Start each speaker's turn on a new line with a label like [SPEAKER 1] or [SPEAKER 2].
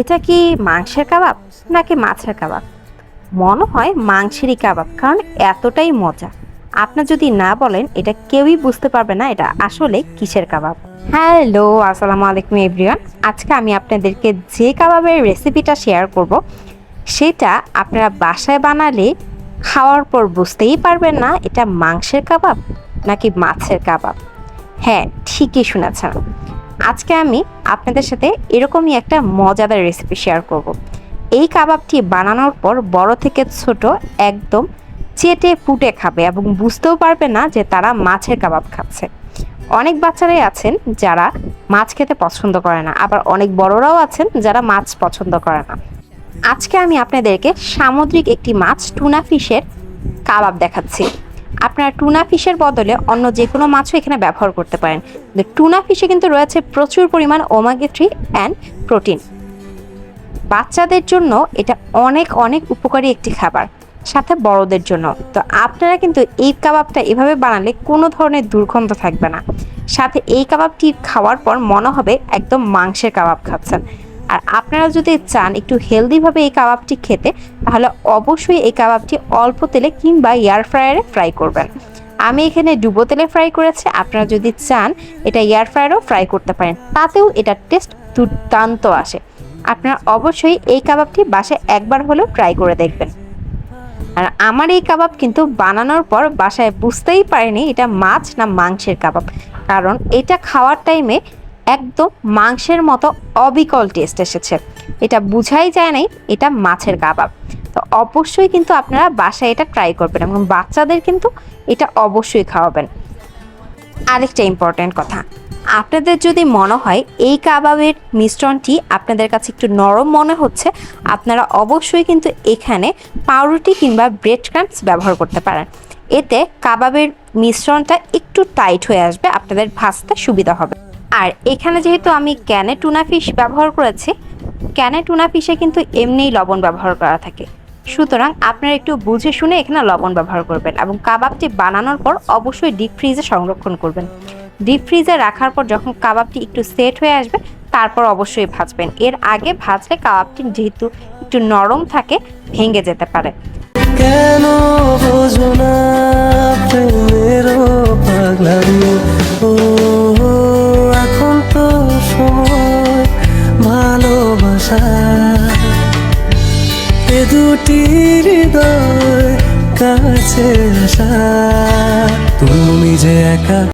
[SPEAKER 1] এটা কি মাংসের কাবাব নাকি মাছের কাবাব? মনে হয় মাংসেরই কাবাব, কারণ এতটাই মজা। আপনার যদি না বলেন এটা কেউই বুঝতে পারবে না এটা আসলে কিসের কাবাব। হ্যালো, আসসালামু আলাইকুম এভরিওয়ান। আজকে আমি আপনাদেরকে যে কাবাবের রেসিপিটা শেয়ার করব, সেটা আপনারা বাসায় বানালে খাওয়ার পর বুঝতেই পারবেন না এটা মাংসের কাবাব নাকি মাছের কাবাব। হ্যাঁ, ঠিকই শুনেছেন। আজকে আমি আপনাদের সাথে এরকমই একটা মজাদার রেসিপি শেয়ার করব। এই কাবাবটি বানানোর পর বড় থেকে ছোট একদম চেটে পুটে খাবে এবং বুঝতেও পারবে না যে তারা মাছের কাবাব খাচ্ছে। অনেক বাচ্চারাই আছেন যারা মাছ খেতে পছন্দ করে না, আবার অনেক বড়রাও আছেন যারা মাছ পছন্দ করে না। আজকে আমি আপনাদেরকে সামুদ্রিক একটি মাছ, টুনা ফিশের কাবাব দেখাচ্ছি। আপনারা টুনা ফিশের বদলে অন্য যে কোনো মাছও এখানে ব্যবহার করতে পারেন। টুনা ফিশে কিন্তু রয়েছে প্রচুর পরিমাণ ওমেগা 3 অ্যান্ড প্রোটিন। বাচ্চাদের জন্য এটা অনেক অনেক উপকারী একটি খাবার, সাথে বড়দের জন্য। তো আপনারা কিন্তু এই কাবাবটা এভাবে বানালে কোনো ধরনের দুর্গন্ধ থাকবে না। সাথে এই কাবাবটি খাওয়ার পর মনে হবে একদম মাংসের কাবাব খাচ্ছেন। আর আপনারা যদি চান একটু হেলদিভাবে এই কাবাবটি খেতে, তাহলে অবশ্যই এই কাবাবটি অল্প তেলে কিংবা এয়ার ফ্রায়ারে ফ্রাই করবেন। আমি এখানে ডুবো তেলে ফ্রাই করেছি। আপনারা যদি চান এটা এয়ার ফ্রায়ারেও ফ্রাই করতে পারেন, তাতেও এটার টেস্ট দুর্দান্ত আসে। আপনারা অবশ্যই এই কাবাবটি বাসায় একবার হলেও ট্রাই করে দেখবেন। আর আমার এই কাবাব কিন্তু বানানোর পর বাসায় বুঝতেই পারেনি এটা মাছ না মাংসের কাবাব, কারণ এটা খাওয়ার টাইমে একদম মাংসের মতো অবিকল টেস্ট এসেছে। এটা বুঝাই যায় নাই এটা মাছের কাবাব। তো অবশ্যই কিন্তু আপনারা বাসায় এটা ট্রাই করবেন এবং বাচ্চাদের কিন্তু এটা অবশ্যই খাওয়াবেন। আরেকটা ইম্পর্ট্যান্ট কথা, আপনাদের যদি মনে হয় এই কাবাবের মিশ্রণটি আপনাদের কাছে একটু নরম মনে হচ্ছে, আপনারা অবশ্যই কিন্তু এখানে পাউরুটি কিংবা ব্রেড ক্রাম্বস ব্যবহার করতে পারেন। এতে কাবাবের মিশ্রণটা একটু টাইট হয়ে আসবে, আপনাদের ভাজতে সুবিধা হবে। আর এখানে যেহেতু আমি ক্যানে টুনা ফিশ ব্যবহার করেছি, ক্যানে টুনা ফিশে কিন্তু এমনিই লবণ ব্যবহার করা থাকে, সুতরাং আপনারা একটু বুঝে শুনে এখানে লবণ ব্যবহার করবেন। এবং কাবাবটি বানানোর পর অবশ্যই ডিপ ফ্রিজে সংরক্ষণ করবেন। ডিপ ফ্রিজে রাখার পর যখন কাবাবটি একটু সেট হয়ে আসবে, তারপর অবশ্যই ভাজবেন। এর আগে ভাজলে কাবাবটি যেহেতু একটু নরম থাকে, ভেঙে যেতে পারে।
[SPEAKER 2] কেন বোঝো না প্রেমের পাগলামি? ও এখন তো সময় ভালোবাসা, এ দুটি হৃদয় কাছে আসা। তুমি যে একা